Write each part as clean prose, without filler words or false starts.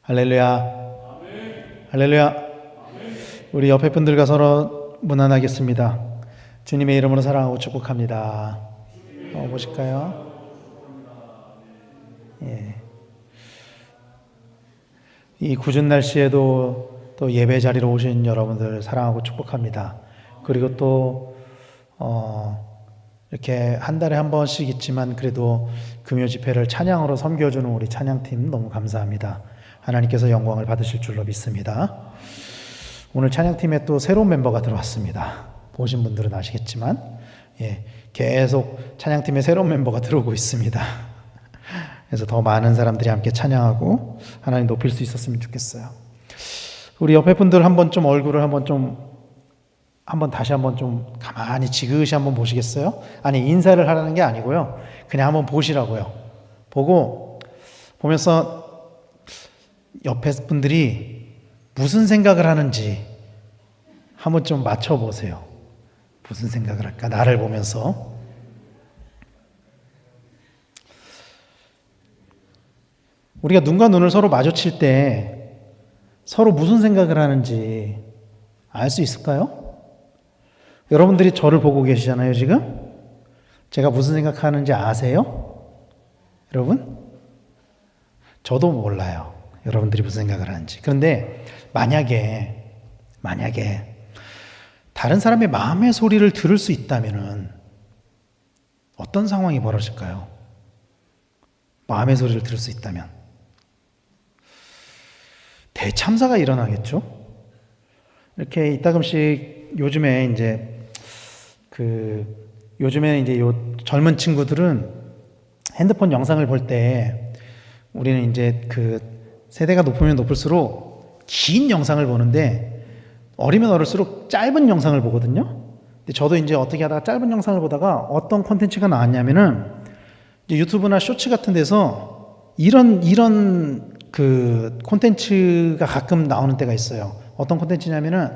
할렐루야. 할렐루야. 우리 옆에 분들과 서로 문안하겠습니다. 주님의 이름으로 사랑하고 축복합니다. 보실까요? 예. 이 궂은 날씨에도 또 예배 자리로 오신 여러분들 사랑하고 축복합니다. 그리고 또 이렇게 한 달에 한 번씩 있지만 그래도 금요 집회를 찬양으로 섬겨주는 우리 찬양팀 너무 감사합니다. 하나님께서 영광을 받으실 줄로 믿습니다. 오늘 찬양팀에 또 새로운 멤버가 들어왔습니다. 보신 분들은 아시겠지만 계속 찬양팀에 새로운 멤버가 들어오고 있습니다. 그래서 더 많은 사람들이 함께 찬양하고 하나님 높일 수 있었으면 좋겠어요. 우리 옆에 분들 한번 좀 얼굴을 다시 한번 좀 가만히 지그시 한번 보시겠어요? 아니, 인사를 하라는 게 아니고요. 그냥 한번 보시라고요. 보면서 옆에 분들이 무슨 생각을 하는지 한번 좀 맞춰보세요. 무슨 생각을 할까? 나를 보면서. 우리가 눈과 눈을 서로 마주칠 때 서로 무슨 생각을 하는지 알 수 있을까요? 여러분들이 저를 보고 계시잖아요, 지금. 제가 무슨 생각하는지 아세요? 여러분? 저도 몰라요. 여러분들이 무슨 생각을 하는지. 그런데 만약에 다른 사람의 마음의 소리를 들을 수 있다면은 어떤 상황이 벌어질까요? 마음의 소리를 들을 수 있다면 대참사가 일어나겠죠? 이렇게 이따금씩 요즘에 요 젊은 친구들은 핸드폰 영상을 볼 때 우리는 이제 세대가 높으면 높을수록 긴 영상을 보는데 어리면 어릴수록 짧은 영상을 보거든요. 근데 저도 이제 어떻게 하다가 짧은 영상을 보다가 어떤 콘텐츠가 나왔냐면은 이제 유튜브나 쇼츠 같은 데서 이런 콘텐츠가 가끔 나오는 때가 있어요. 어떤 콘텐츠냐면은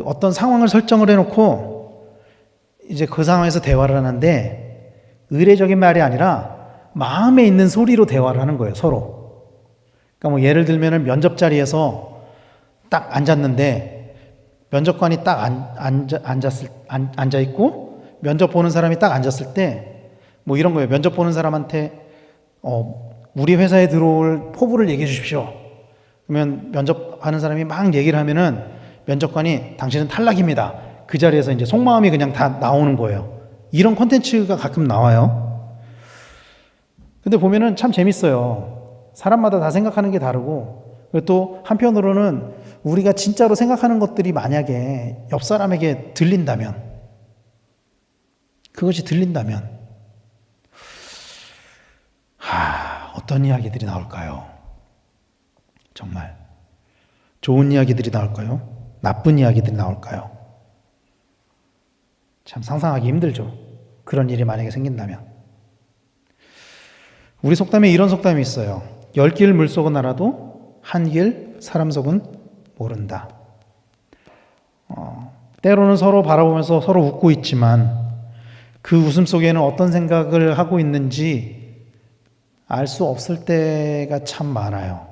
어떤 상황을 설정을 해놓고 이제 그 상황에서 대화를 하는데 의례적인 말이 아니라 마음에 있는 소리로 대화를 하는 거예요, 서로. 그러니까 예를 들면은 면접 자리에서 딱 앉았는데 면접관이 딱 앉아 있고 면접 보는 사람이 딱 앉았을 때 이런 거예요. 면접 보는 사람한테 우리 회사에 들어올 포부를 얘기해 주십시오. 그러면 면접하는 사람이 막 얘기를 하면은 면접관이 당신은 탈락입니다. 그 자리에서 이제 속마음이 그냥 다 나오는 거예요. 이런 콘텐츠가 가끔 나와요. 근데 보면은 참 재밌어요. 사람마다 다 생각하는 게 다르고, 그리고 또 한편으로는 우리가 진짜로 생각하는 것들이 만약에 옆 사람에게 들린다면, 그것이 들린다면, 어떤 이야기들이 나올까요? 정말 좋은 이야기들이 나올까요? 나쁜 이야기들이 나올까요? 참 상상하기 힘들죠. 그런 일이 만약에 생긴다면. 우리 속담에 이런 속담이 있어요. 10길 물속은 알아도 한 길 사람 속은 모른다. 때로는 서로 바라보면서 서로 웃고 있지만 그 웃음 속에는 어떤 생각을 하고 있는지 알 수 없을 때가 참 많아요.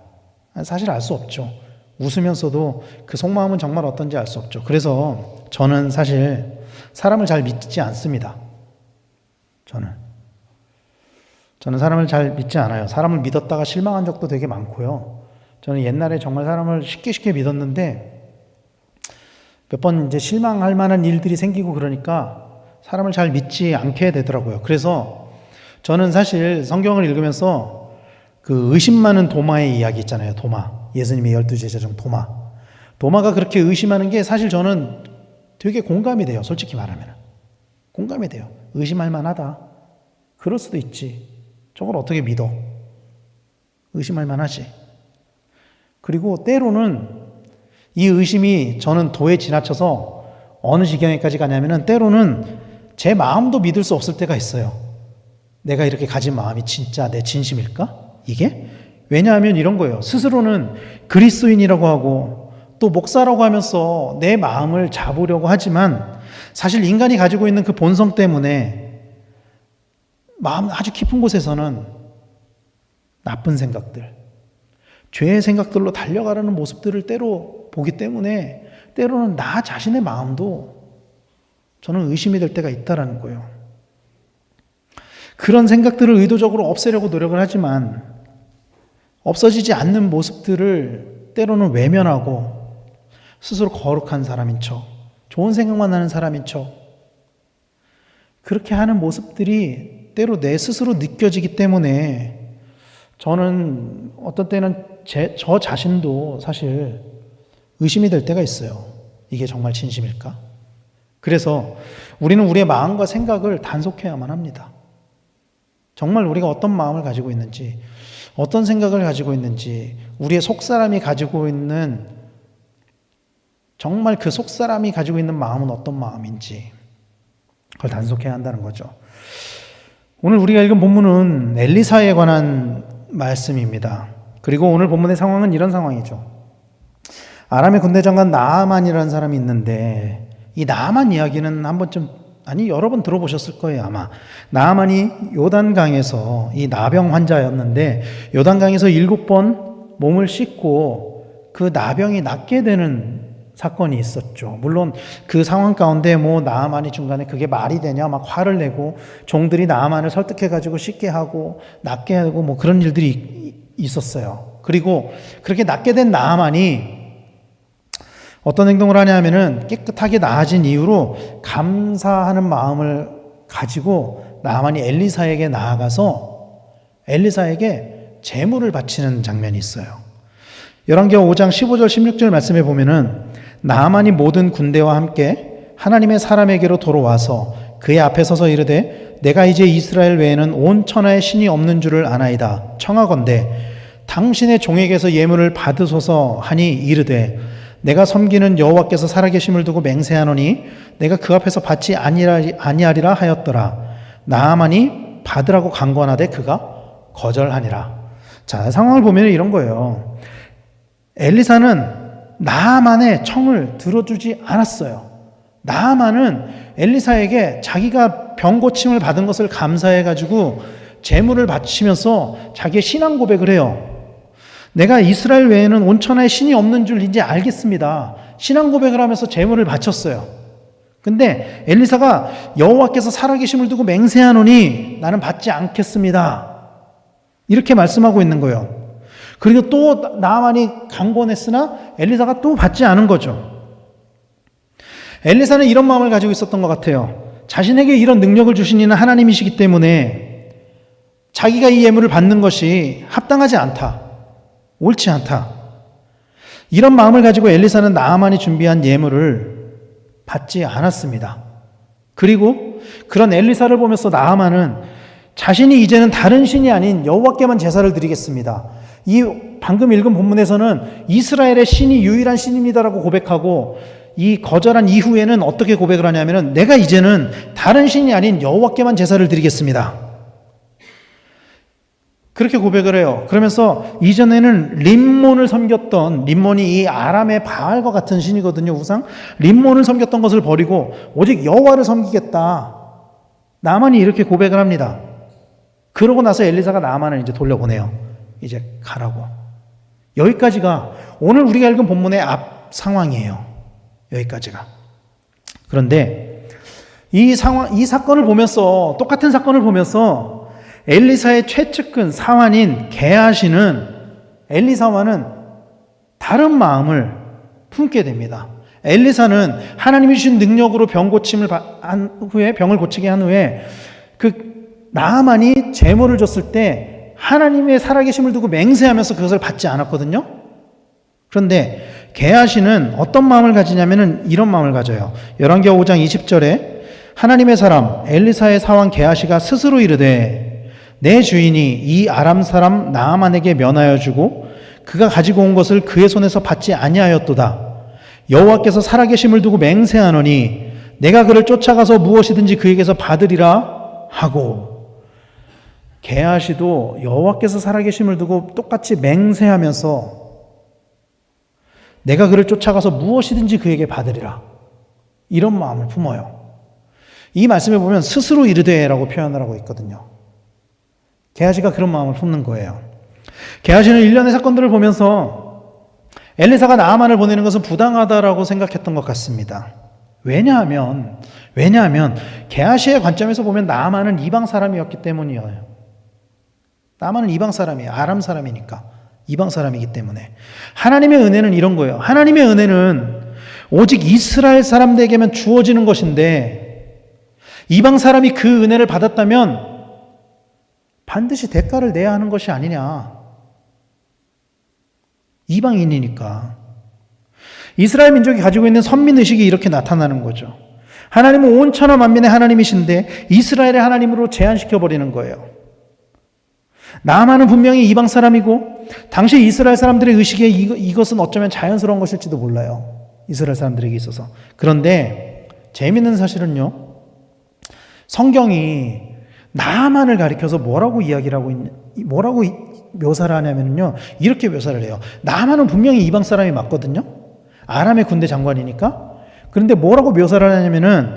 사실 알 수 없죠. 웃으면서도 그 속마음은 정말 어떤지 알 수 없죠. 그래서 저는 사실 사람을 잘 믿지 않습니다. 저는 사람을 잘 믿지 않아요. 사람을 믿었다가 실망한 적도 되게 많고요. 저는 옛날에 정말 사람을 쉽게 믿었는데 몇 번 이제 실망할 만한 일들이 생기고 그러니까 사람을 잘 믿지 않게 되더라고요. 그래서 저는 사실 성경을 읽으면서 의심 많은 도마의 이야기 있잖아요. 도마. 예수님의 12제자 중 도마. 도마가 그렇게 의심하는 게 사실 저는 되게 공감이 돼요. 솔직히 말하면. 공감이 돼요. 의심할 만하다. 그럴 수도 있지. 저걸 어떻게 믿어? 의심할 만하지. 그리고 때로는 이 의심이 저는 도에 지나쳐서 어느 지경에까지 가냐면은 때로는 제 마음도 믿을 수 없을 때가 있어요. 내가 이렇게 가진 마음이 진짜 내 진심일까? 이게? 왜냐하면 이런 거예요. 스스로는 그리스도인이라고 하고 또 목사라고 하면서 내 마음을 잡으려고 하지만 사실 인간이 가지고 있는 그 본성 때문에 마음 아주 깊은 곳에서는 나쁜 생각들, 죄의 생각들로 달려가려는 모습들을 때로 보기 때문에 때로는 나 자신의 마음도 저는 의심이 될 때가 있다라는 거예요. 그런 생각들을 의도적으로 없애려고 노력을 하지만 없어지지 않는 모습들을 때로는 외면하고 스스로 거룩한 사람인 척, 좋은 생각만 나는 사람인 척, 그렇게 하는 모습들이 때로 내 스스로 느껴지기 때문에 저는 어떤 때는 저 자신도 사실 의심이 될 때가 있어요. 이게 정말 진심일까? 그래서 우리는 우리의 마음과 생각을 단속해야만 합니다. 정말 우리가 어떤 마음을 가지고 있는지, 어떤 생각을 가지고 있는지, 우리의 속사람이 가지고 있는, 정말 그 속사람이 가지고 있는 마음은 어떤 마음인지 그걸 단속해야 한다는 거죠. 오늘 우리가 읽은 본문은 엘리사에 관한 말씀입니다. 그리고 오늘 본문의 상황은 이런 상황이죠. 아람의 군대 장관 나아만이라는 사람이 있는데 이 나아만 이야기는 한 번쯤, 아니 여러 번 들어보셨을 거예요 아마. 나아만이 요단강에서 이 나병 환자였는데 요단강에서 7번 몸을 씻고 그 나병이 낫게 되는 사건이 있었죠. 물론 그 상황 가운데 나아만이 중간에 그게 말이 되냐 막 화를 내고 종들이 나아만을 설득해가지고 씻게 하고 낫게 하고 그런 일들이 있었어요. 그리고 그렇게 낫게 된 나아만이 어떤 행동을 하냐면은 깨끗하게 나아진 이후로 감사하는 마음을 가지고 나아만이 엘리사에게 나아가서 엘리사에게 제물을 바치는 장면이 있어요. 열왕기하 5장 15절 16절 말씀에 보면은 나아만이 모든 군대와 함께 하나님의 사람에게로 돌아와서 그의 앞에 서서 이르되 내가 이제 이스라엘 외에는 온 천하에 신이 없는 줄을 아나이다. 청하건대 당신의 종에게서 예물을 받으소서 하니 이르되 내가 섬기는 여호와께서 살아계심을 두고 맹세하노니 내가 그 앞에서 받지 아니하리라 하였더라. 나아만이 받으라고 강권하되 그가 거절하니라. 자, 상황을 보면 이런 거예요. 엘리사는 나아만의 청을 들어주지 않았어요. 나아만은 엘리사에게 자기가 병 고침을 받은 것을 감사해가지고 제물을 바치면서 자기의 신앙 고백을 해요. 내가 이스라엘 외에는 온 천하에 신이 없는 줄 이제 알겠습니다. 신앙 고백을 하면서 제물을 바쳤어요. 근데 엘리사가 여호와께서 살아계심을 두고 맹세하노니 나는 받지 않겠습니다. 이렇게 말씀하고 있는 거예요. 그리고 또 나아만이 강권했으나 엘리사가 또 받지 않은 거죠. 엘리사는 이런 마음을 가지고 있었던 것 같아요. 자신에게 이런 능력을 주신 이는 하나님이시기 때문에 자기가 이 예물을 받는 것이 합당하지 않다. 옳지 않다. 이런 마음을 가지고 엘리사는 나아만이 준비한 예물을 받지 않았습니다. 그리고 그런 엘리사를 보면서 나아만은 자신이 이제는 다른 신이 아닌 여호와께만 제사를 드리겠습니다. 이 방금 읽은 본문에서는 이스라엘의 신이 유일한 신입니다라고 고백하고 이 거절한 이후에는 어떻게 고백을 하냐면은 내가 이제는 다른 신이 아닌 여호와께만 제사를 드리겠습니다. 그렇게 고백을 해요. 그러면서 이전에는 림몬을 섬겼던, 림몬이 이 아람의 바알과 같은 신이거든요, 우상. 림몬을 섬겼던 것을 버리고 오직 여호와를 섬기겠다. 나아만이 이렇게 고백을 합니다. 그러고 나서 엘리사가 나아만을 이제 돌려보내요. 이제 가라고. 여기까지가 오늘 우리가 읽은 본문의 앞 상황이에요. 여기까지가. 그런데 이 사건을 보면서, 똑같은 사건을 보면서 엘리사의 최측근 사환인 게하시는 엘리사와는 다른 마음을 품게 됩니다. 엘리사는 하나님이 주신 능력으로 병 고침을 한 후에, 병을 고치게 한 후에 그 나아만이 제물을 줬을 때 하나님의 살아계심을 두고 맹세하면서 그것을 받지 않았거든요. 그런데 게하시는 어떤 마음을 가지냐면은 이런 마음을 가져요. 열왕기하 5장 20절에 하나님의 사람 엘리사의 사환 게하시가 스스로 이르되 내 주인이 이 아람 사람 나아만에게 면하여 주고 그가 가지고 온 것을 그의 손에서 받지 아니하였도다. 여호와께서 살아계심을 두고 맹세하노니 내가 그를 쫓아가서 무엇이든지 그에게서 받으리라 하고, 게하시도 여호와께서 살아계심을 두고 똑같이 맹세하면서 내가 그를 쫓아가서 무엇이든지 그에게 받으리라, 이런 마음을 품어요. 이 말씀에 보면 스스로 이르되라고 표현을 하고 있거든요. 게하시가 그런 마음을 품는 거예요. 게하시는 일련의 사건들을 보면서 엘리사가 나아만을 보내는 것은 부당하다라고 생각했던 것 같습니다. 왜냐하면 게하시의 관점에서 보면 나아만은 이방 사람이었기 때문이에요. 나아만은 이방 사람이에요. 아람 사람이니까. 이방 사람이기 때문에. 하나님의 은혜는 이런 거예요. 하나님의 은혜는 오직 이스라엘 사람들에게만 주어지는 것인데 이방 사람이 그 은혜를 받았다면 반드시 대가를 내야 하는 것이 아니냐. 이방인이니까. 이스라엘 민족이 가지고 있는 선민의식이 이렇게 나타나는 거죠. 하나님은 온 천하 만민의 하나님이신데 이스라엘의 하나님으로 제한시켜버리는 거예요. 나아만은 분명히 이방 사람이고 당시 이스라엘 사람들의 의식에 이것은 어쩌면 자연스러운 것일지도 몰라요. 이스라엘 사람들에게 있어서. 그런데 재미있는 사실은요. 성경이 나아만을 가리켜서 뭐라고 묘사를 하냐면요. 이렇게 묘사를 해요. 나아만은 분명히 이방 사람이 맞거든요. 아람의 군대 장관이니까. 그런데 뭐라고 묘사를 하냐면은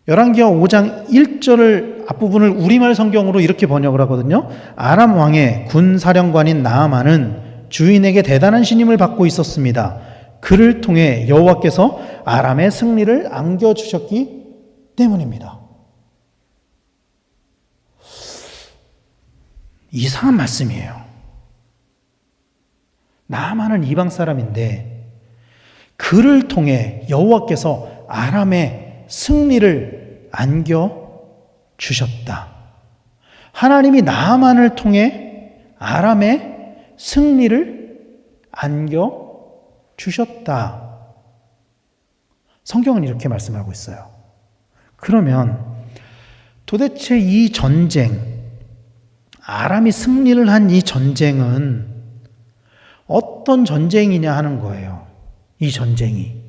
열왕기하 5장 1절을 앞부분을 우리말 성경으로 이렇게 번역을 하거든요. 아람 왕의 군사령관인 나아만은 주인에게 대단한 신임을 받고 있었습니다. 그를 통해 여호와께서 아람의 승리를 안겨주셨기 때문입니다. 이상한 말씀이에요. 나아만은 이방 사람인데 그를 통해 여호와께서 아람의 승리를 안겨주셨다. 하나님이 나아만을 통해 아람의 승리를 안겨주셨다. 성경은 이렇게 말씀하고 있어요. 그러면 도대체 이 전쟁, 아람이 승리를 한 이 전쟁은 어떤 전쟁이냐 하는 거예요. 이 전쟁이.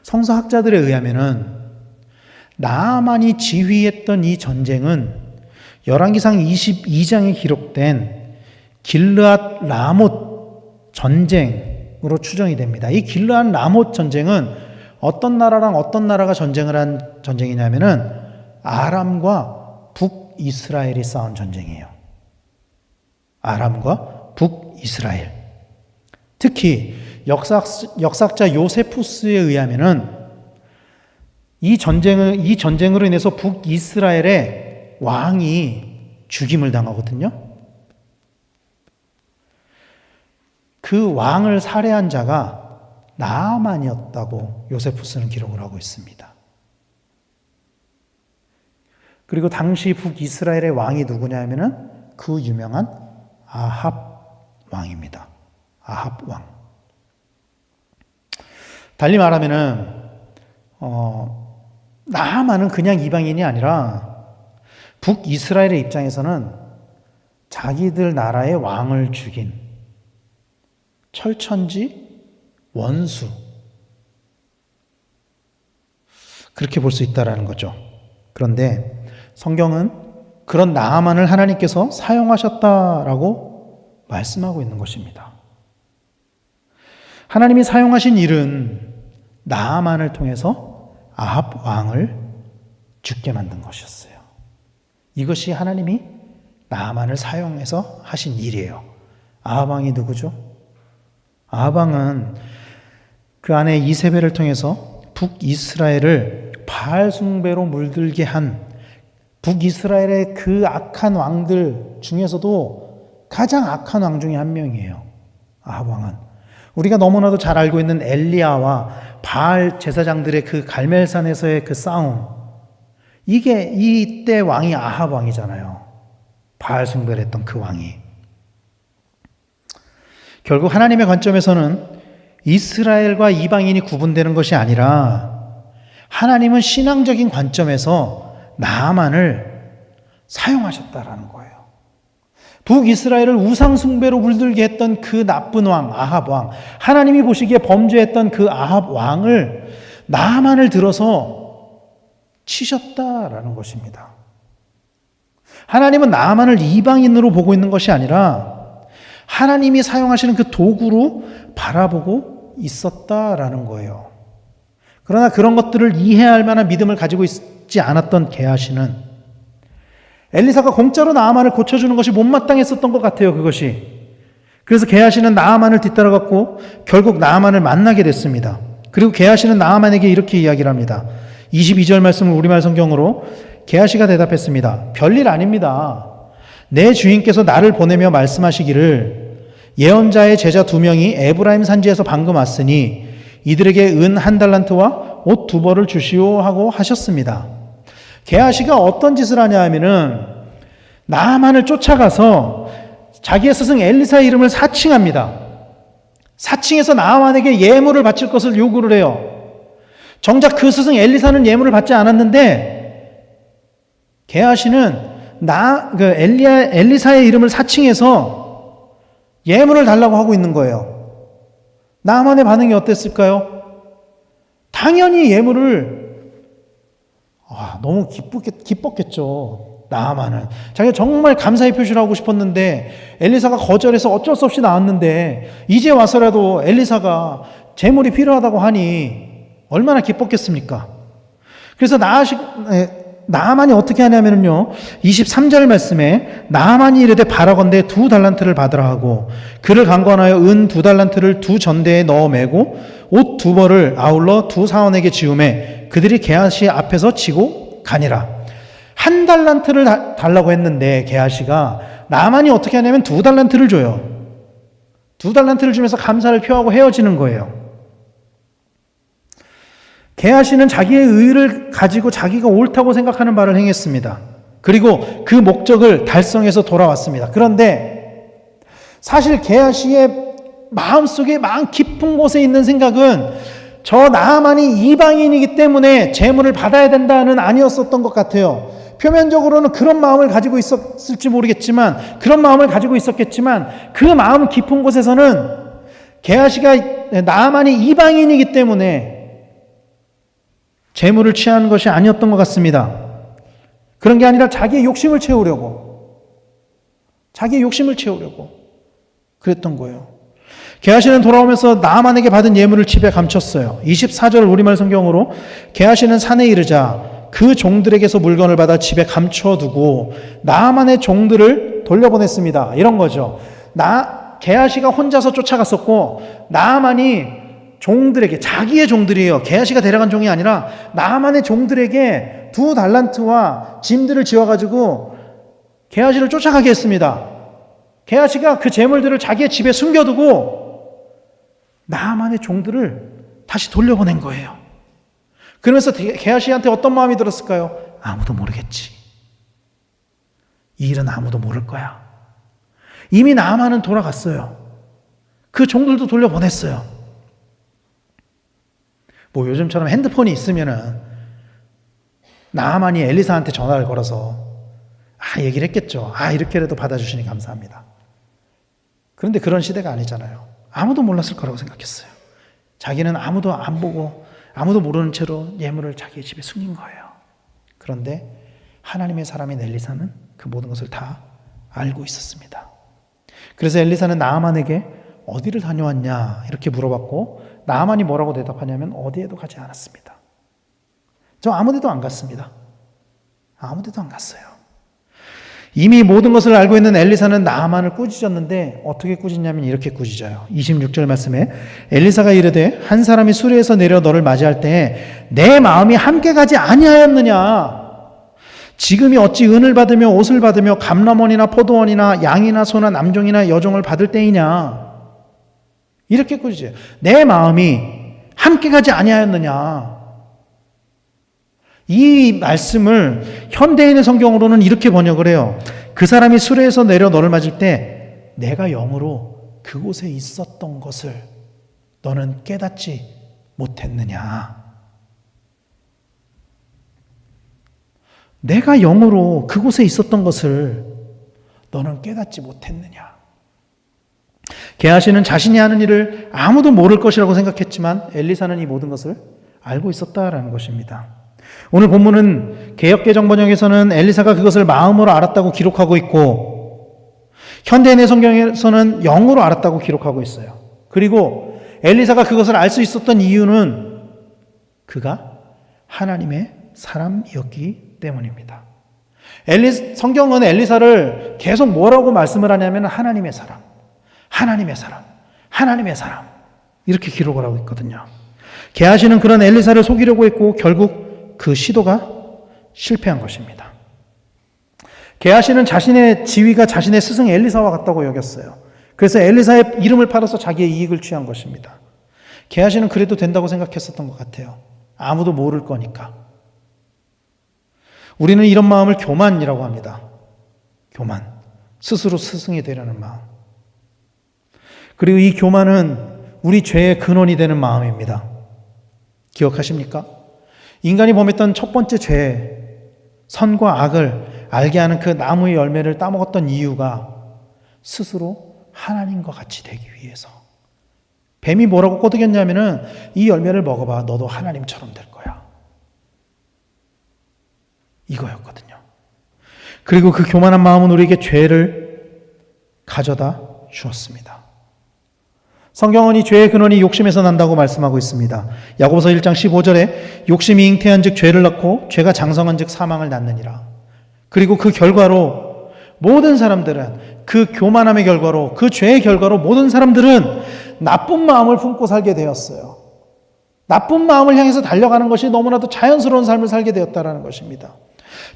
성서학자들에 의하면은 나아만이 지휘했던 이 전쟁은 열왕기상 22장에 기록된 길르앗 라못 전쟁으로 추정이 됩니다. 이 길르앗 라못 전쟁은 어떤 나라랑 어떤 나라가 전쟁을 한 전쟁이냐면은 아람과 북이스라엘이 싸운 전쟁이에요. 아람과 북이스라엘. 특히 역사학자 요세푸스에 의하면은 이 전쟁으로 인해서 북이스라엘의 왕이 죽임을 당하거든요. 그 왕을 살해한 자가 나아만이었다고 요세푸스는 기록을 하고 있습니다. 그리고 당시 북이스라엘의 왕이 누구냐면은 그 유명한 아합 왕입니다. 아합 왕. 달리 말하면은 나아만은 그냥 이방인이 아니라 북이스라엘의 입장에서는 자기들 나라의 왕을 죽인 철천지 원수, 그렇게 볼 수 있다라는 거죠. 그런데 성경은 그런 나아만을 하나님께서 사용하셨다라고 말씀하고 있는 것입니다. 하나님이 사용하신 일은 나아만을 통해서 아합 왕을 죽게 만든 것이었어요. 이것이 하나님이 나아만을 사용해서 하신 일이에요. 아합 왕이 누구죠? 아합 왕은 그 아내 이세벨을 통해서 북이스라엘을 바알 숭배로 물들게 한 북이스라엘의 그 악한 왕들 중에서도 가장 악한 왕 중에 한 명이에요. 아합 왕은. 우리가 너무나도 잘 알고 있는 엘리야와 바알 제사장들의 그 갈멜산에서의 그 싸움, 이때 왕이 아합 왕이잖아요. 바알 숭배를 했던 그 왕이. 결국 하나님의 관점에서는 이스라엘과 이방인이 구분되는 것이 아니라 하나님은 신앙적인 관점에서 나아만을 사용하셨다라는 거예요. 북이스라엘을 우상 숭배로 물들게 했던 그 나쁜 왕 아합 왕, 하나님이 보시기에 범죄했던 그 아합 왕을 나아만을 들어서 치셨다라는 것입니다. 하나님은 나아만을 이방인으로 보고 있는 것이 아니라 하나님이 사용하시는 그 도구로 바라보고 있었다라는 거예요. 그러나 그런 것들을 이해할 만한 믿음을 가지고 있지 않았던 게하시는 엘리사가 공짜로 나아만을 고쳐주는 것이 못마땅했었던 것 같아요, 그것이. 그래서 게하시는 나아만을 뒤따라갔고 결국 나아만을 만나게 됐습니다. 그리고 게하시는 나아만에게 이렇게 이야기를 합니다. 22절 말씀을 우리말 성경으로 게하시가 대답했습니다. 별일 아닙니다. 내 주인께서 나를 보내며 말씀하시기를 예언자의 제자 2명이 에브라임 산지에서 방금 왔으니 이들에게 은 1달란트와 옷 2벌을 주시오 하고 하셨습니다. 게하시가 어떤 짓을 하냐 하면은 나아만을 쫓아가서 자기의 스승 엘리사의 이름을 사칭합니다. 사칭해서 나아만에게 예물을 바칠 것을 요구를 해요. 정작 그 스승 엘리사는 예물을 받지 않았는데 게하시는 엘리사의 이름을 사칭해서 예물을 달라고 하고 있는 거예요. 나아만의 반응이 어땠을까요? 당연히 예물을 너무 기뻤겠죠. 나아만은 자기가 정말 감사의 표시를 하고 싶었는데 엘리사가 거절해서 어쩔 수 없이 나왔는데 이제 와서라도 엘리사가 재물이 필요하다고 하니 얼마나 기뻤겠습니까? 그래서 나아만이 어떻게 하냐면요, 23절 말씀에 나아만이 이르되 바라건대 2달란트를 받으라 하고 그를 강권하여 은 2달란트를 2전대에 넣어 매고 옷 2벌을 아울러 2사원에게 지우매 그들이 게하시 앞에서 지고 가니라. 1달란트를 달라고 했는데 게하시가 나아만이 어떻게 하냐면 2달란트를 줘요. 2달란트를 주면서 감사를 표하고 헤어지는 거예요. 게하시는 자기의 의를 가지고 자기가 옳다고 생각하는 바를 행했습니다. 그리고 그 목적을 달성해서 돌아왔습니다. 그런데 사실 게하시의 마음속에 마음 깊은 곳에 있는 생각은 저 나아만이 이방인이기 때문에 재물을 받아야 된다는 아니었었던 것 같아요. 표면적으로는 그런 마음을 가지고 있었을지 모르겠지만, 그런 마음을 가지고 있었겠지만 그 마음 깊은 곳에서는 게하시가 나아만이 이방인이기 때문에 재물을 취하는 것이 아니었던 것 같습니다. 그런 게 아니라 자기의 욕심을 채우려고 그랬던 거예요. 게하시는 돌아오면서 나아만에게 받은 예물을 집에 감췄어요. 24절 우리말 성경으로 게하시는 산에 이르자 그 종들에게서 물건을 받아 집에 감춰두고 나아만의 종들을 돌려보냈습니다. 이런 거죠. 게하시가 혼자서 쫓아갔었고 나아만이 종들에게, 자기의 종들이에요. 게하시가 데려간 종이 아니라 나아만의 종들에게 2달란트와 짐들을 지어가지고 게하시를 쫓아가게 했습니다. 게하시가 그 재물들을 자기의 집에 숨겨두고 나아만의 종들을 다시 돌려보낸 거예요. 그러면서 게하시한테 어떤 마음이 들었을까요? 아무도 모르겠지. 이 일은 아무도 모를 거야. 이미 나아만은 돌아갔어요. 그 종들도 돌려보냈어요. 뭐 요즘처럼 핸드폰이 있으면은 나아만이 엘리사한테 전화를 걸어서 얘기를 했겠죠. 이렇게라도 받아주시니 감사합니다. 그런데 그런 시대가 아니잖아요. 아무도 몰랐을 거라고 생각했어요. 자기는 아무도 안 보고 아무도 모르는 채로 예물을 자기의 집에 숨긴 거예요. 그런데 하나님의 사람인 엘리사는 그 모든 것을 다 알고 있었습니다. 그래서 엘리사는 나아만에게 어디를 다녀왔냐 이렇게 물어봤고 나아만이 뭐라고 대답하냐면 어디에도 가지 않았습니다. 저 아무 데도 안 갔습니다. 아무 데도 안 갔어요. 이미 모든 것을 알고 있는 엘리사는 나아만을 꾸짖었는데 어떻게 꾸짖냐면 이렇게 꾸짖어요. 26절 말씀에 엘리사가 이르되 한 사람이 수레에서 내려 너를 맞이할 때에 내 마음이 함께 가지 아니하였느냐. 지금이 어찌 은을 받으며 옷을 받으며 감람원이나 포도원이나 양이나 소나 남종이나 여종을 받을 때이냐. 이렇게 꾸짖어요. 내 마음이 함께 가지 아니하였느냐. 이 말씀을 현대인의 성경으로는 이렇게 번역을 해요. 그 사람이 수레에서 내려 너를 맞을 때 내가 영으로 그곳에 있었던 것을 너는 깨닫지 못했느냐. 내가 영으로 그곳에 있었던 것을 너는 깨닫지 못했느냐. 게하시는 자신이 하는 일을 아무도 모를 것이라고 생각했지만 엘리사는 이 모든 것을 알고 있었다라는 것입니다. 오늘 본문은 개역개정 번역에서는 엘리사가 그것을 마음으로 알았다고 기록하고 있고 현대인의 성경에서는 영으로 알았다고 기록하고 있어요. 그리고 엘리사가 그것을 알 수 있었던 이유는 그가 하나님의 사람이었기 때문입니다. 성경은 엘리사를 계속 뭐라고 말씀을 하냐면 하나님의 사람, 하나님의 사람, 하나님의 사람 이렇게 기록을 하고 있거든요. 게하시는 그런 엘리사를 속이려고 했고 결국 그 시도가 실패한 것입니다. 게하시는 자신의 지위가 자신의 스승 엘리사와 같다고 여겼어요. 그래서 엘리사의 이름을 팔아서 자기의 이익을 취한 것입니다. 게하시는 그래도 된다고 생각했었던 것 같아요. 아무도 모를 거니까. 우리는 이런 마음을 교만이라고 합니다. 교만. 스스로 스승이 되려는 마음. 그리고 이 교만은 우리 죄의 근원이 되는 마음입니다. 기억하십니까? 인간이 범했던 첫 번째 죄, 선과 악을 알게 하는 그 나무의 열매를 따먹었던 이유가 스스로 하나님과 같이 되기 위해서. 뱀이 뭐라고 꼬드겼냐면은 이 열매를 먹어봐. 너도 하나님처럼 될 거야. 이거였거든요. 그리고 그 교만한 마음은 우리에게 죄를 가져다 주었습니다. 성경은 이 죄의 근원이 욕심에서 난다고 말씀하고 있습니다. 야고보서 1장 15절에 욕심이 잉태한 즉 죄를 낳고 죄가 장성한 즉 사망을 낳느니라. 그리고 그 결과로 모든 사람들은 그 교만함의 결과로 그 죄의 결과로 모든 사람들은 나쁜 마음을 품고 살게 되었어요. 나쁜 마음을 향해서 달려가는 것이 너무나도 자연스러운 삶을 살게 되었다는 것입니다.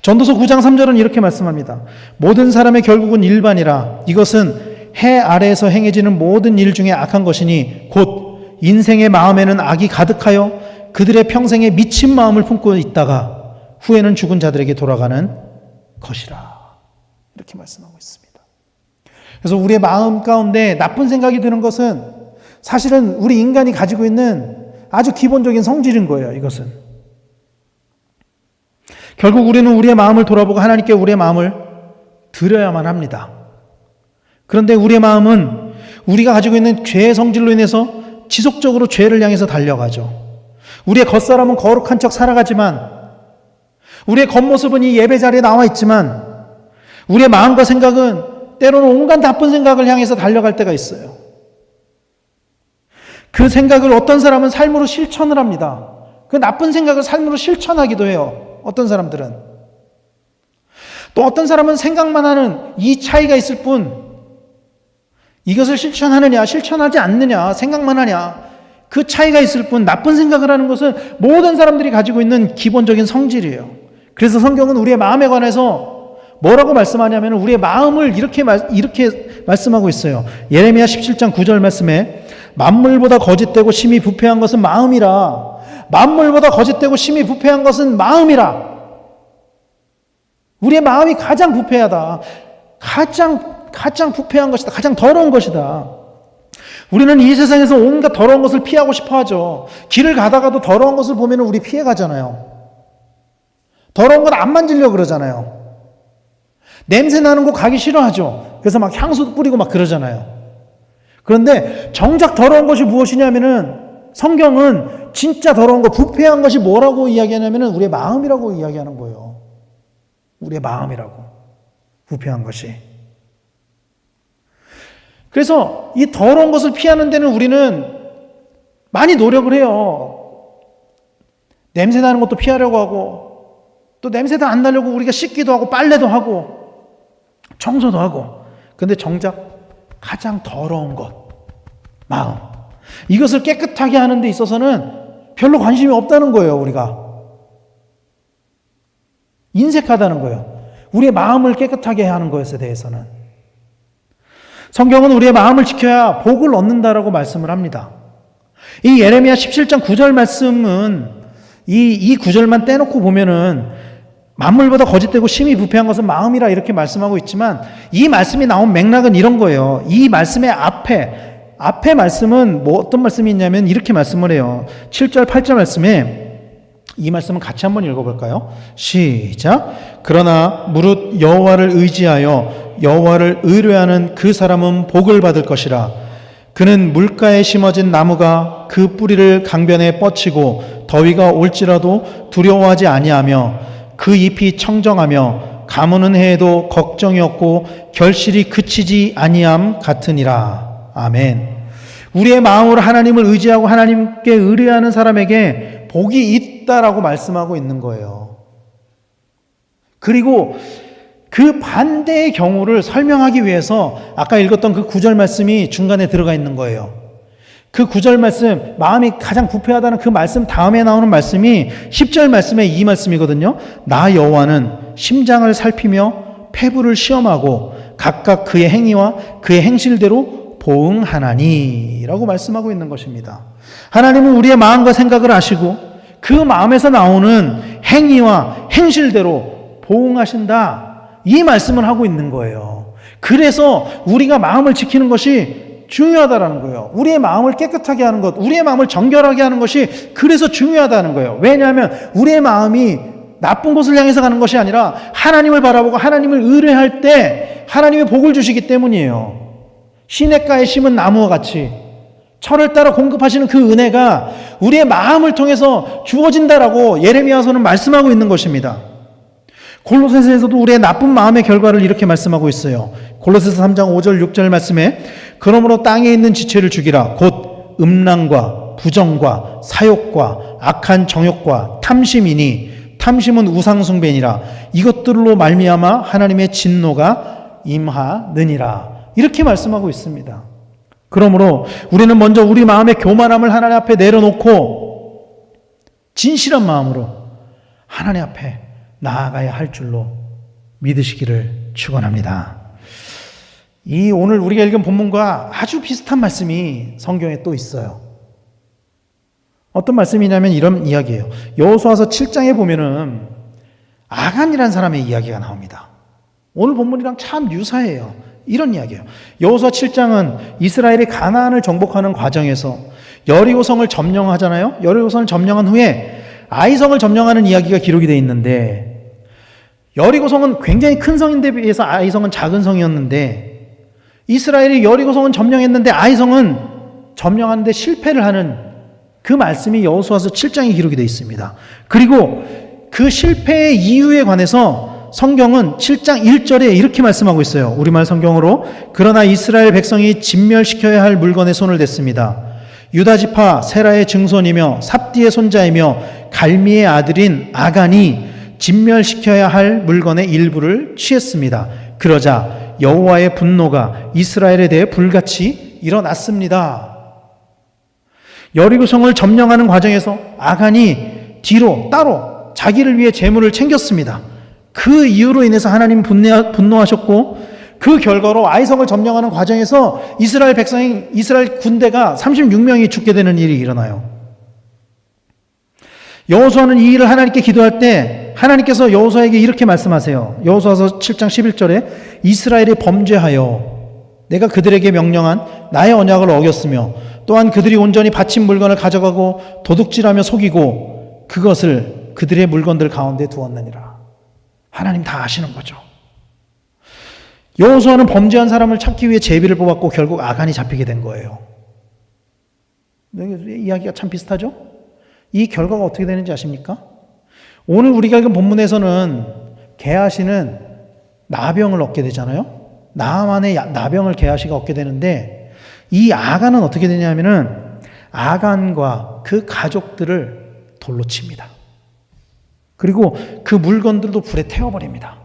전도서 9장 3절은 이렇게 말씀합니다. 모든 사람의 결국은 일반이라 이것은 해 아래에서 행해지는 모든 일 중에 악한 것이니 곧 인생의 마음에는 악이 가득하여 그들의 평생에 미친 마음을 품고 있다가 후에는 죽은 자들에게 돌아가는 것이라. 이렇게 말씀하고 있습니다. 그래서 우리의 마음 가운데 나쁜 생각이 드는 것은 사실은 우리 인간이 가지고 있는 아주 기본적인 성질인 거예요. 이것은. 결국 우리는 우리의 마음을 돌아보고 하나님께 우리의 마음을 드려야만 합니다. 그런데 우리의 마음은 우리가 가지고 있는 죄의 성질로 인해서 지속적으로 죄를 향해서 달려가죠. 우리의 겉사람은 거룩한 척 살아가지만 우리의 겉모습은 이 예배 자리에 나와 있지만 우리의 마음과 생각은 때로는 온갖 나쁜 생각을 향해서 달려갈 때가 있어요. 그 생각을 어떤 사람은 삶으로 실천을 합니다. 그 나쁜 생각을 삶으로 실천하기도 해요. 어떤 사람들은. 또 어떤 사람은 생각만 하는 이 차이가 있을 뿐 이것을 실천하느냐 실천하지 않느냐 생각만 하냐 그 차이가 있을 뿐 나쁜 생각을 하는 것은 모든 사람들이 가지고 있는 기본적인 성질이에요. 그래서 성경은 우리의 마음에 관해서 뭐라고 말씀하냐면 우리의 마음을 이렇게 말씀하고 있어요. 예레미야 17장 9절 말씀에 만물보다 거짓되고 심히 부패한 것은 마음이라. 만물보다 거짓되고 심히 부패한 것은 마음이라. 우리의 마음이 가장 부패하다. 가장 부패한 것이다. 가장 더러운 것이다. 우리는 이 세상에서 온갖 더러운 것을 피하고 싶어 하죠. 길을 가다가도 더러운 것을 보면 우리 피해 가잖아요. 더러운 건 안 만지려고 그러잖아요. 냄새 나는 곳 가기 싫어하죠. 그래서 막 향수도 뿌리고 막 그러잖아요. 그런데 정작 더러운 것이 무엇이냐면은 성경은 진짜 더러운 거, 부패한 것이 뭐라고 이야기하냐면은 우리의 마음이라고 이야기하는 거예요. 우리의 마음이라고. 부패한 것이. 그래서 이 더러운 것을 피하는 데는 우리는 많이 노력을 해요. 냄새 나는 것도 피하려고 하고 또 냄새도 안 나려고 우리가 씻기도 하고 빨래도 하고 청소도 하고. 근데 정작 가장 더러운 것, 마음. 이것을 깨끗하게 하는 데 있어서는 별로 관심이 없다는 거예요, 우리가. 인색하다는 거예요. 우리의 마음을 깨끗하게 하는 것에 대해서는. 성경은 우리의 마음을 지켜야 복을 얻는다라고 말씀을 합니다. 이 예레미야 17장 9절 말씀은 이 9절만 떼놓고 보면은 만물보다 거짓되고 심히 부패한 것은 마음이라 이렇게 말씀하고 있지만 이 말씀이 나온 맥락은 이런 거예요. 이 말씀의 앞에 말씀은 뭐 어떤 말씀이 있냐면 이렇게 말씀을 해요. 7절 8절 말씀에 이 말씀은 같이 한번 읽어볼까요? 시작. 그러나 무릇 여호와를 의지하여 여호와를 의뢰하는 그 사람은 복을 받을 것이라. 그는 물가에 심어진 나무가 그 뿌리를 강변에 뻗치고 더위가 올지라도 두려워하지 아니하며 그 잎이 청정하며 가무는 해에도 걱정이 없고 결실이 그치지 아니함 같으니라. 아멘. 우리의 마음으로 하나님을 의지하고 하나님께 의뢰하는 사람에게 복이 있다라고 말씀하고 있는 거예요. 그리고 그 반대의 경우를 설명하기 위해서 아까 읽었던 그 9절 말씀이 중간에 들어가 있는 거예요. 그 9절 말씀, 마음이 가장 부패하다는 그 말씀 다음에 나오는 말씀이 10절 말씀의 이 말씀이거든요. 나 여호와는 심장을 살피며 폐부를 시험하고 각각 그의 행위와 그의 행실대로 보응하나니 라고 말씀하고 있는 것입니다. 하나님은 우리의 마음과 생각을 아시고 그 마음에서 나오는 행위와 행실대로 보응하신다. 이 말씀을 하고 있는 거예요. 그래서 우리가 마음을 지키는 것이 중요하다라는 거예요. 우리의 마음을 깨끗하게 하는 것, 우리의 마음을 정결하게 하는 것이 그래서 중요하다는 거예요. 왜냐하면 우리의 마음이 나쁜 곳을 향해서 가는 것이 아니라 하나님을 바라보고 하나님을 의뢰할 때 하나님의 복을 주시기 때문이에요. 시냇가에 심은 나무와 같이 철을 따라 공급하시는 그 은혜가 우리의 마음을 통해서 주어진다라고 예레미야서는 말씀하고 있는 것입니다. 골로새서에서도 우리의 나쁜 마음의 결과를 이렇게 말씀하고 있어요. 골로새서 3장 5절 6절 말씀에 그러므로 땅에 있는 지체를 죽이라. 곧 음란과 부정과 사욕과 악한 정욕과 탐심이니 탐심은 우상숭배니라. 이것들로 말미암아 하나님의 진노가 임하느니라. 이렇게 말씀하고 있습니다. 그러므로 우리는 먼저 우리 마음의 교만함을 하나님 앞에 내려놓고 진실한 마음으로 하나님 앞에 나아가야 할 줄로 믿으시기를 축원합니다. 이 오늘 우리가 읽은 본문과 아주 비슷한 말씀이 성경에 또 있어요. 어떤 말씀이냐면 이런 이야기예요. 여호수아서 7장에 보면은 아간이라는 사람의 이야기가 나옵니다. 오늘 본문이랑 참 유사해요. 이런 이야기예요. 여호수아 7장은 이스라엘이 가나안을 정복하는 과정에서 여리고성을 점령하잖아요. 여리고성을 점령한 후에 아이성을 점령하는 이야기가 기록이 되어 있는데 여리고성은 굉장히 큰 성인데 비해서 아이성은 작은 성이었는데 이스라엘이 여리고성은 점령했는데 아이성은 점령하는데 실패를 하는 그 말씀이 여호수아서 7장에 기록이 되어 있습니다. 그리고 그 실패의 이유에 관해서 성경은 7장 1절에 이렇게 말씀하고 있어요. 우리말 성경으로 그러나 이스라엘 백성이 진멸시켜야 할 물건에 손을 댔습니다. 유다지파 세라의 증손이며 삽디의 손자이며 갈미의 아들인 아간이 진멸시켜야 할 물건의 일부를 취했습니다. 그러자 여호와의 분노가 이스라엘에 대해 불같이 일어났습니다. 여리고성을 점령하는 과정에서 아간이 뒤로 따로 자기를 위해 재물을 챙겼습니다. 그 이유로 인해서 하나님 분노하셨고 그 결과로 아이성을 점령하는 과정에서 이스라엘 군대가 36명이 죽게 되는 일이 일어나요. 여호수아는 이 일을 하나님께 기도할 때 하나님께서 여호수아에게 이렇게 말씀하세요. 여호수아서 7장 11절에 이스라엘이 범죄하여 내가 그들에게 명령한 나의 언약을 어겼으며 또한 그들이 온전히 바친 물건을 가져가고 도둑질하며 속이고 그것을 그들의 물건들 가운데 두었느니라. 하나님 다 아시는 거죠. 여호수아는 범죄한 사람을 찾기 위해 제비를 뽑았고 결국 아간이 잡히게 된 거예요. 이야기가 참 비슷하죠? 이 결과가 어떻게 되는지 아십니까? 오늘 우리가 읽은 본문에서는 게하시는 나병을 얻게 되잖아요. 나만의 나병을 게하시가 얻게 되는데 이 아간은 어떻게 되냐면은 아간과 그 가족들을 돌로 칩니다. 그리고 그 물건들도 불에 태워버립니다.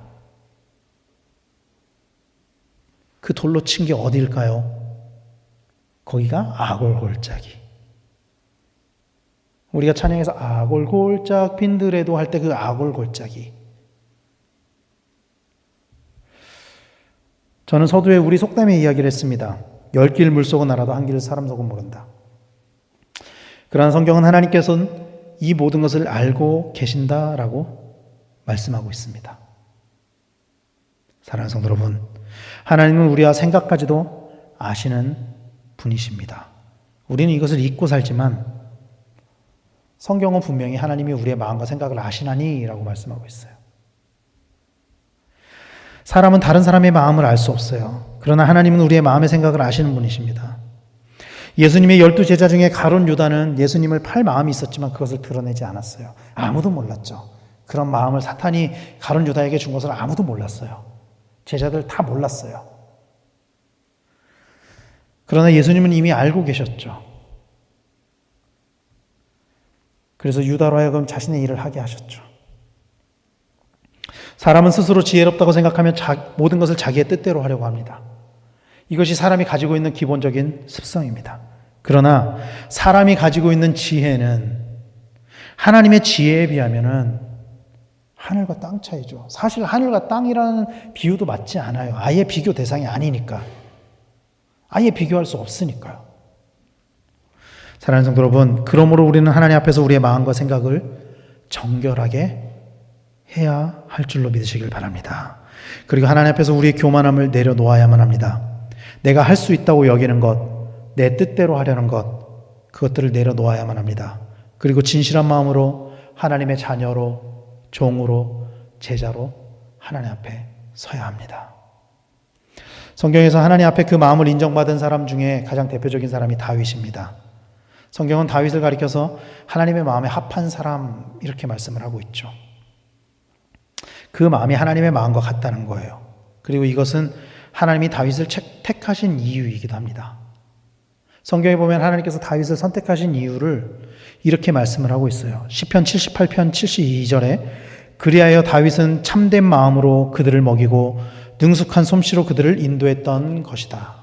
그 돌로 친 게 어디일까요? 거기가 아골골짜기. 우리가 찬양에서 아골골짝 빈들에도 할 때 그 아골골짜기. 저는 서두에 우리 속담의 이야기를 했습니다. 10길 물속은 알아도 한 길 사람 속은 모른다. 그러나 성경은 하나님께서는 이 모든 것을 알고 계신다라고 말씀하고 있습니다. 사랑하는 성도 여러분, 하나님은 우리와 생각까지도 아시는 분이십니다. 우리는 이것을 잊고 살지만 성경은 분명히 하나님이 우리의 마음과 생각을 아시나니 라고 말씀하고 있어요. 사람은 다른 사람의 마음을 알 수 없어요. 그러나 하나님은 우리의 마음의 생각을 아시는 분이십니다. 예수님의 12제자 중에 가룟 유다는 예수님을 팔 마음이 있었지만 그것을 드러내지 않았어요. 아무도 몰랐죠. 그런 마음을 사탄이 가룟 유다에게 준 것을 아무도 몰랐어요. 제자들 다 몰랐어요. 그러나 예수님은 이미 알고 계셨죠. 그래서 유다로 하여금 자신의 일을 하게 하셨죠. 사람은 스스로 지혜롭다고 생각하면 모든 것을 자기의 뜻대로 하려고 합니다. 이것이 사람이 가지고 있는 기본적인 습성입니다. 그러나 사람이 가지고 있는 지혜는 하나님의 지혜에 비하면은 하늘과 땅 차이죠. 사실 하늘과 땅이라는 비유도 맞지 않아요. 아예 비교 대상이 아니니까. 아예 비교할 수 없으니까요. 사랑하는 성도 여러분, 그러므로 우리는 하나님 앞에서 우리의 마음과 생각을 정결하게 해야 할 줄로 믿으시길 바랍니다. 그리고 하나님 앞에서 우리의 교만함을 내려놓아야만 합니다. 내가 할 수 있다고 여기는 것, 내 뜻대로 하려는 것, 그것들을 내려놓아야만 합니다. 그리고 진실한 마음으로 하나님의 자녀로, 종으로, 제자로 하나님 앞에 서야 합니다. 성경에서 하나님 앞에 그 마음을 인정받은 사람 중에 가장 대표적인 사람이 다윗입니다. 성경은 다윗을 가리켜서 하나님의 마음에 합한 사람 이렇게 말씀을 하고 있죠. 그 마음이 하나님의 마음과 같다는 거예요. 그리고 이것은 하나님이 다윗을 택하신 이유이기도 합니다. 성경에 보면 하나님께서 다윗을 선택하신 이유를 이렇게 말씀을 하고 있어요. 시편 78편 72절에 그리하여 다윗은 참된 마음으로 그들을 먹이고 능숙한 솜씨로 그들을 인도했던 것이다.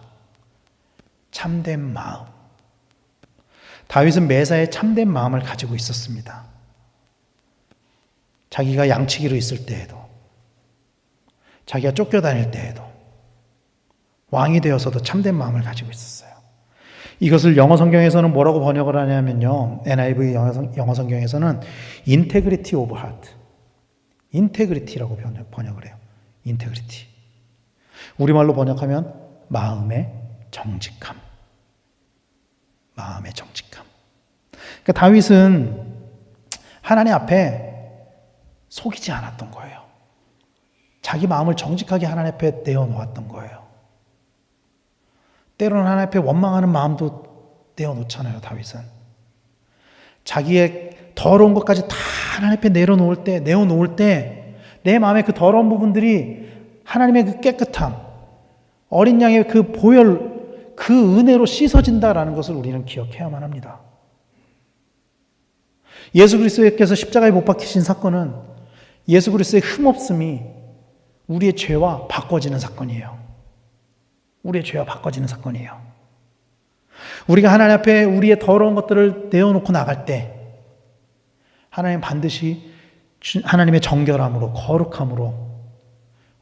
참된 마음. 다윗은 매사에 참된 마음을 가지고 있었습니다. 자기가 양치기로 있을 때에도, 자기가 쫓겨다닐 때에도, 왕이 되어서도 참된 마음을 가지고 있었어요. 이것을 영어 성경에서는 뭐라고 번역을 하냐면요, NIV 영어 성경에서는 integrity of heart, integrity라고 번역을 해요. integrity. 우리말로 번역하면 마음의 정직함. 마음의 정직함. 그러니까 다윗은 하나님 앞에 속이지 않았던 거예요. 자기 마음을 정직하게 하나님 앞에 내어놓았던 거예요. 때로는 하나님 앞에 원망하는 마음도 내어놓잖아요, 다윗은. 자기의 더러운 것까지 다 하나님 앞에 내어놓을 때 내 마음의 그 더러운 부분들이 하나님의 그 깨끗함, 어린 양의 그 보혈, 그 은혜로 씻어진다라는 것을 우리는 기억해야만 합니다. 예수 그리스도께서 십자가에 못 박히신 사건은 예수 그리스도의 흠없음이 우리의 죄와 바꿔지는 사건이에요. 우리의 죄와 바꿔지는 사건이에요. 우리가 하나님 앞에 우리의 더러운 것들을 내어놓고 나갈 때 하나님 반드시 하나님의 정결함으로, 거룩함으로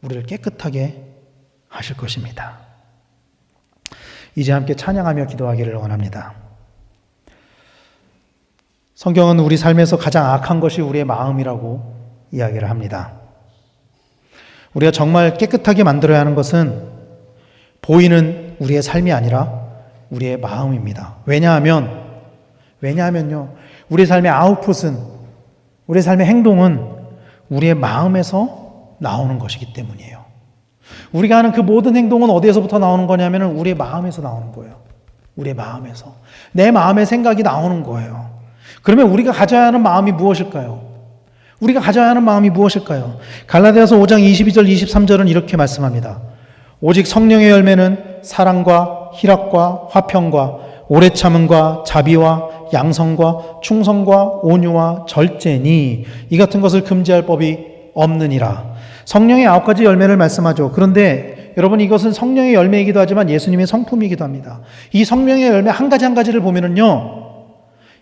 우리를 깨끗하게 하실 것입니다. 이제 함께 찬양하며 기도하기를 원합니다. 성경은 우리 삶에서 가장 악한 것이 우리의 마음이라고 이야기를 합니다. 우리가 정말 깨끗하게 만들어야 하는 것은 보이는 우리의 삶이 아니라 우리의 마음입니다. 왜냐하면요, 우리의 삶의 아웃풋은, 우리의 삶의 행동은 우리의 마음에서 나오는 것이기 때문이에요. 우리가 하는 그 모든 행동은 어디에서부터 나오는 거냐면 우리의 마음에서 나오는 거예요. 우리의 마음에서. 내 마음의 생각이 나오는 거예요. 그러면 우리가 가져야 하는 마음이 무엇일까요? 우리가 가져야 하는 마음이 무엇일까요? 갈라디아서 5장 22절 23절은 이렇게 말씀합니다. 오직 성령의 열매는 사랑과 희락과 화평과 오래 참음과 자비와 양성과 충성과 온유와 절제니 이 같은 것을 금지할 법이 없느니라. 성령의 9가지 열매를 말씀하죠. 그런데 여러분, 이것은 성령의 열매이기도 하지만 예수님의 성품이기도 합니다. 이 성령의 열매 한 가지 한 가지를 보면은요,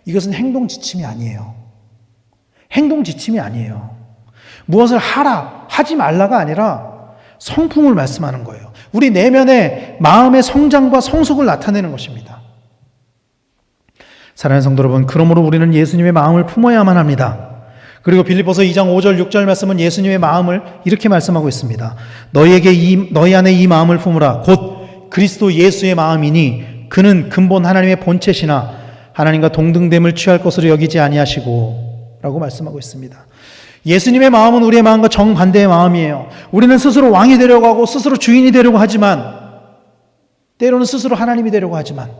이것은 행동 지침이 아니에요. 행동 지침이 아니에요. 무엇을 하라, 하지 말라가 아니라 성품을 말씀하는 거예요. 우리 내면의 마음의 성장과 성숙을 나타내는 것입니다. 사랑하는 성도 여러분, 그러므로 우리는 예수님의 마음을 품어야만 합니다. 그리고 빌립보서 2장 5절 6절 말씀은 예수님의 마음을 이렇게 말씀하고 있습니다. 너희 안에 이 마음을 품으라. 곧 그리스도 예수의 마음이니 그는 근본 하나님의 본체시나 하나님과 동등됨을 취할 것으로 여기지 아니하시고 라고 말씀하고 있습니다. 예수님의 마음은 우리의 마음과 정반대의 마음이에요. 우리는 스스로 왕이 되려고 하고 스스로 주인이 되려고 하지만, 때로는 스스로 하나님이 되려고 하지만,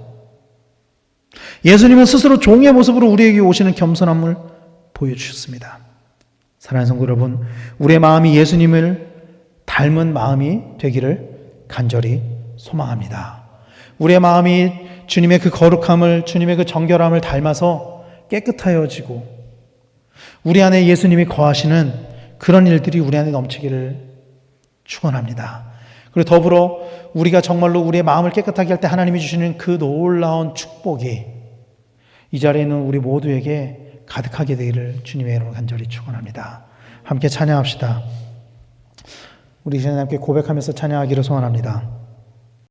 예수님은 스스로 종의 모습으로 우리에게 오시는 겸손함을 보여주셨습니다. 사랑하는 성도 여러분, 우리의 마음이 예수님을 닮은 마음이 되기를 간절히 소망합니다. 우리의 마음이 주님의 그 거룩함을, 주님의 그 정결함을 닮아서 깨끗하여지고 우리 안에 예수님이 거하시는 그런 일들이 우리 안에 넘치기를 축원합니다. 그리고 더불어 우리가 정말로 우리의 마음을 깨끗하게 할 때 하나님이 주시는 그 놀라운 축복이 이 자리에 있는 우리 모두에게 가득하게 되기를 주님의 이름으로 간절히 축원합니다. 함께 찬양합시다. 우리 이제 함께 고백하면서 찬양하기를 소원합니다.